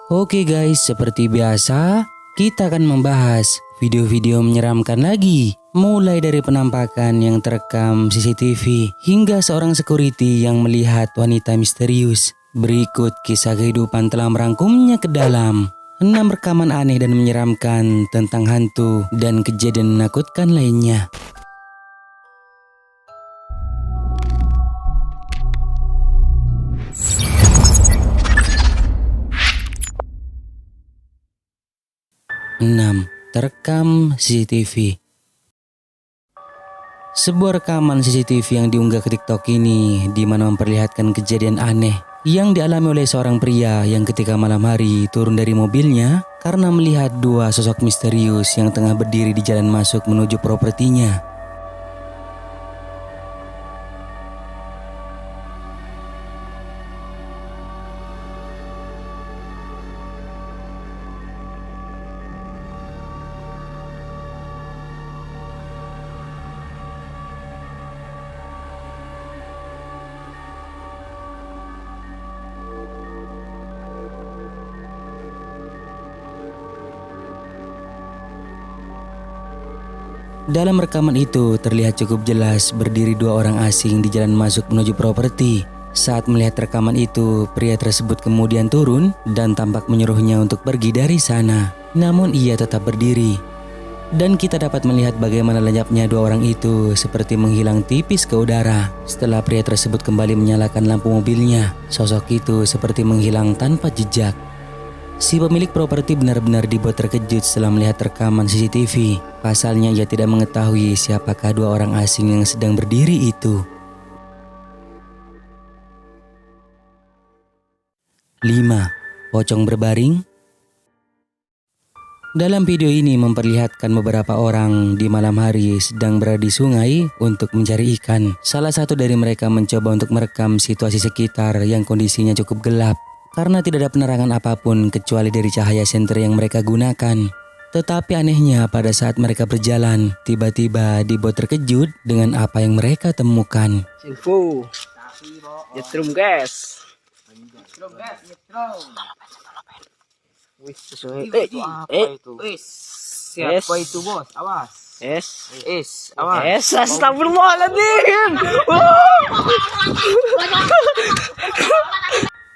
Oke guys, seperti biasa, kita akan membahas video-video menyeramkan lagi. Mulai dari penampakan yang terekam CCTV hingga seorang security yang melihat wanita misterius. Berikut kisah kehidupan telah merangkumnya ke dalam 6 rekaman aneh dan menyeramkan tentang hantu dan kejadian menakutkan lainnya. Terekam CCTV. Sebuah rekaman CCTV yang diunggah ke TikTok ini di mana memperlihatkan kejadian aneh yang dialami oleh seorang pria yang ketika malam hari turun dari mobilnya karena melihat dua sosok misterius yang tengah berdiri di jalan masuk menuju propertinya. Dalam rekaman itu terlihat cukup jelas berdiri dua orang asing di jalan masuk menuju properti. Saat melihat rekaman itu, pria tersebut kemudian turun dan tampak menyuruhnya untuk pergi dari sana. Namun ia tetap berdiri. Dan kita dapat melihat bagaimana lenyapnya dua orang itu seperti menghilang tipis ke udara. Setelah pria tersebut kembali menyalakan lampu mobilnya, sosok itu seperti menghilang tanpa jejak. Si pemilik properti benar-benar dibuat terkejut setelah melihat rekaman CCTV. Pasalnya ia tidak mengetahui siapakah dua orang asing yang sedang berdiri itu. 5. Pocong berbaring. Dalam video ini memperlihatkan beberapa orang di malam hari sedang berada di sungai untuk mencari ikan. Salah satu dari mereka mencoba untuk merekam situasi sekitar yang kondisinya cukup gelap, karena tidak ada penerangan apapun kecuali dari cahaya senter yang mereka gunakan. Tetapi anehnya pada saat mereka berjalan, tiba-tiba dibuat terkejut dengan apa yang mereka temukan. Info. Nyetrum guys. Wih, sesuai. Siapa itu bos? Awas. Awas. Astagfirullahaladzim.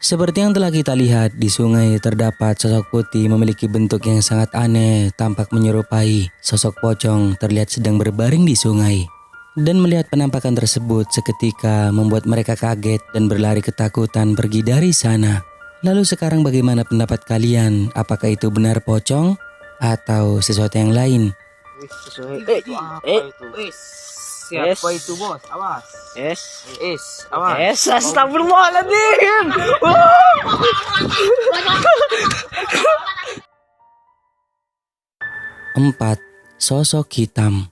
Seperti yang telah kita lihat, di sungai terdapat sosok putih memiliki bentuk yang sangat aneh, tampak menyerupai sosok pocong terlihat sedang berbaring di sungai. Dan melihat penampakan tersebut seketika membuat mereka kaget dan berlari ketakutan pergi dari sana. Lalu sekarang bagaimana pendapat kalian? Apakah itu benar pocong atau sesuatu yang lain? Siapa itu bos? Awas. Awas. Astagfirullahaladzim. 4. Sosok hitam.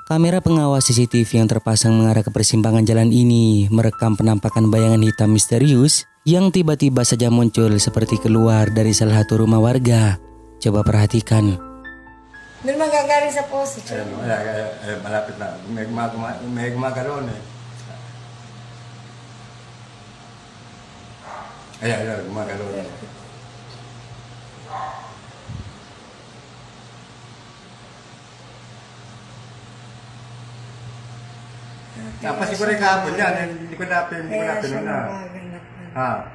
Kamera pengawas CCTV yang terpasang mengarah ke persimpangan jalan ini merekam penampakan bayangan hitam misterius yang tiba-tiba saja muncul seperti keluar dari salah satu rumah warga. Coba perhatikan. Doon magagaling sa poso. Malapit na. May gumagaroon eh. Ayan, gumagaroon eh. Apa siguro yung kahapon yan? Hindi ko napin nun na. Ha?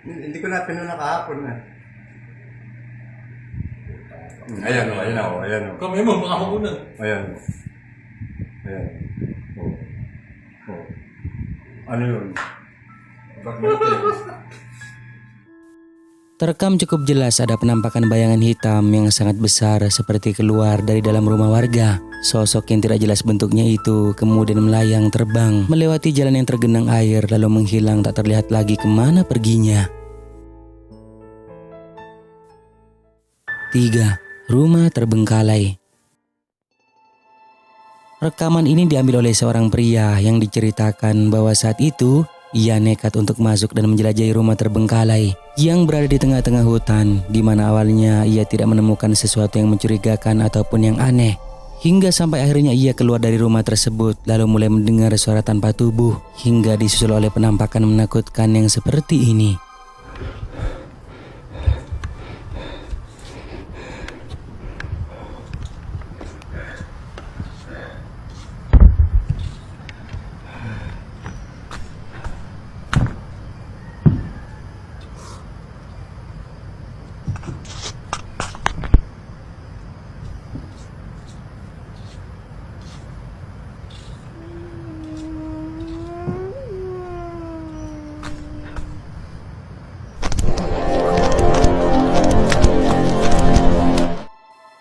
Hindi ko napin nun na kahapon na. Ayan o. Kami mo, baka mauna. Ayan. Ano yun? Terekam cukup jelas ada penampakan bayangan hitam yang sangat besar seperti keluar dari dalam rumah warga. Sosok yang tidak jelas bentuknya itu kemudian melayang terbang melewati jalan yang tergenang air lalu menghilang tak terlihat lagi kemana perginya. 3. Rumah terbengkalai. Rekaman ini diambil oleh seorang pria yang diceritakan bahwa saat itu ia nekat untuk masuk dan menjelajahi rumah terbengkalai yang berada di tengah-tengah hutan, di mana awalnya ia tidak menemukan sesuatu yang mencurigakan ataupun yang aneh. Hingga sampai akhirnya ia keluar dari rumah tersebut lalu mulai mendengar suara tanpa tubuh hingga disusul oleh penampakan menakutkan yang seperti ini.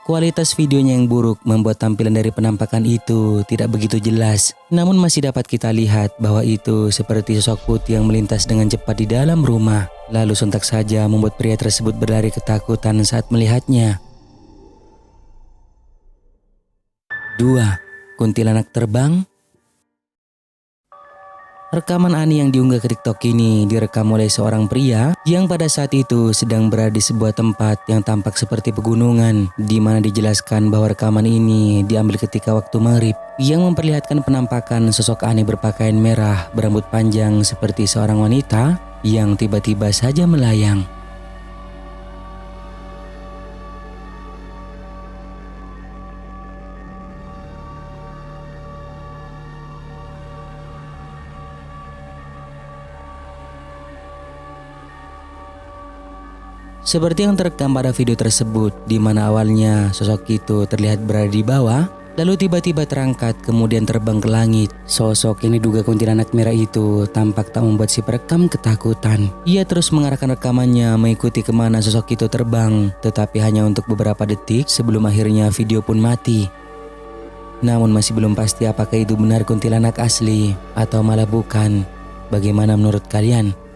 Kualitas videonya yang buruk membuat tampilan dari penampakan itu tidak begitu jelas. Namun masih dapat kita lihat bahwa itu seperti sosok putih yang melintas dengan cepat di dalam rumah. Lalu sontak saja membuat pria tersebut berlari ketakutan saat melihatnya. 2. Kuntilanak terbang. Rekaman Ani yang diunggah ke TikTok ini direkam oleh seorang pria yang pada saat itu sedang berada di sebuah tempat yang tampak seperti pegunungan, di mana dijelaskan bahwa rekaman ini diambil ketika waktu maghrib yang memperlihatkan penampakan sosok Ani berpakaian merah berambut panjang seperti seorang wanita yang tiba-tiba saja melayang. Seperti yang terekam pada video tersebut, di mana awalnya sosok itu terlihat berada di bawah, lalu tiba-tiba terangkat kemudian terbang ke langit. Sosok yang diduga kuntilanak merah itu tampak tak membuat si perekam ketakutan. Ia terus mengarahkan rekamannya mengikuti kemana sosok itu terbang, tetapi hanya untuk beberapa detik sebelum akhirnya video pun mati. Namun masih belum pasti apakah itu benar kuntilanak asli atau malah bukan. Bagaimana menurut kalian?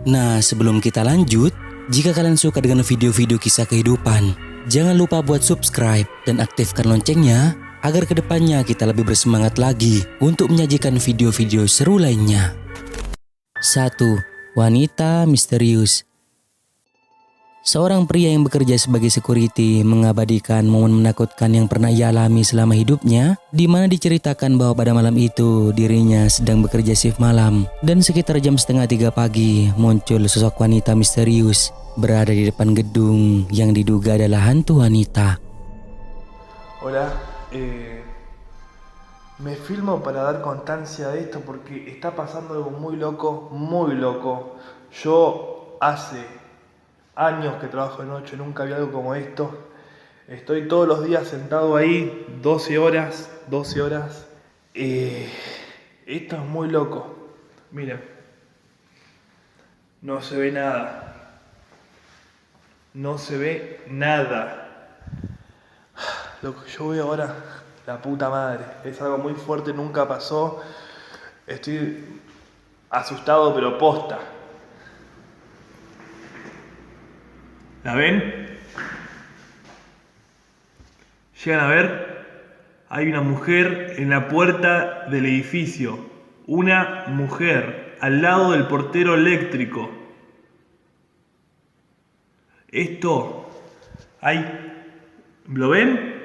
Nah, sebelum kita lanjut, jika kalian suka dengan video-video kisah kehidupan, jangan lupa buat subscribe dan aktifkan loncengnya agar kedepannya kita lebih bersemangat lagi untuk menyajikan video-video seru lainnya. 1. Wanita misterius. Seorang pria yang bekerja sebagai security mengabadikan momen menakutkan yang pernah ia alami selama hidupnya, di mana diceritakan bahwa pada malam itu dirinya sedang bekerja shift malam dan sekitar jam 2:30 pagi muncul sosok wanita misterius berada di depan gedung yang diduga adalah hantu wanita. Hola, me filmo para dar constancia de esto porque está pasando algo muy loco, muy loco. Yo hace años que trabajo de noche, nunca vi algo como esto. Estoy todos los días sentado ahí, 12 horas. Esto es muy loco. Miren, no se ve nada. No se ve nada. Lo que yo veo ahora, la puta madre, es algo muy fuerte, nunca pasó. Estoy asustado, pero posta. ¿La ven? ¿Llegan a ver? Hay una mujer en la puerta del edificio. Una mujer al lado del portero eléctrico. Esto hay... ¿Lo ven?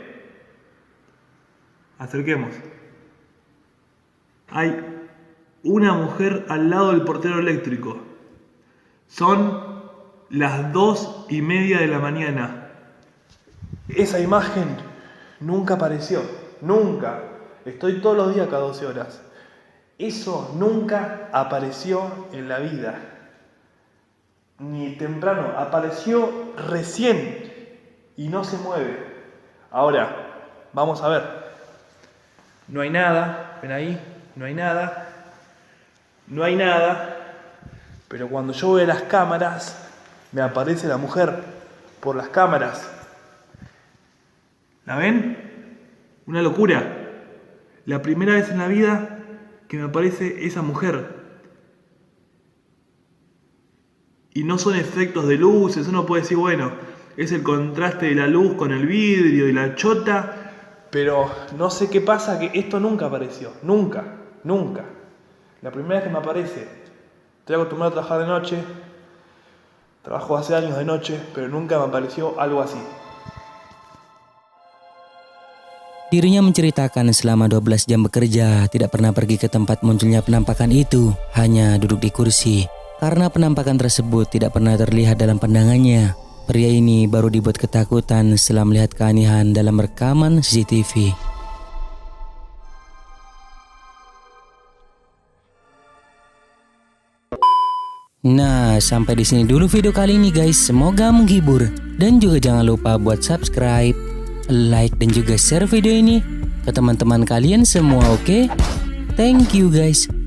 Acerquemos. Hay una mujer al lado del portero eléctrico. Son las 2:30 de la mañana. Esa imagen nunca apareció. Nunca. Estoy todos los días cada 12 horas. Eso nunca apareció en la vida. Ni temprano. Apareció recién. Y no se mueve. Ahora, vamos a ver. No hay nada. ¿Ven ahí? No hay nada. No hay nada. Pero cuando yo veo las cámaras, me aparece la mujer por las cámaras. ¿La ven? Una locura. La primera vez en la vida que me aparece esa mujer. Y no son efectos de luces. Uno puede decir, bueno, es el contraste de la luz con el vidrio y la chota. Pero no sé qué pasa, que esto nunca apareció. Nunca. La primera vez que me aparece. Estoy acostumbrado a trabajar de noche. Trabajo hace años de noche, pero nunca me apareció algo así. Dirinya menceritakan selama 12 jam bekerja tidak pernah pergi ke tempat munculnya penampakan itu, hanya duduk di kursi. Karena penampakan tersebut tidak pernah terlihat dalam pandangannya, pria ini baru dibuat ketakutan setelah melihat keanehan dalam rekaman CCTV. Nah, sampai di sini dulu video kali ini guys. Semoga menghibur. Dan juga jangan lupa buat subscribe, like, dan juga share video ini ke teman-teman kalian semua, oke? Thank you guys.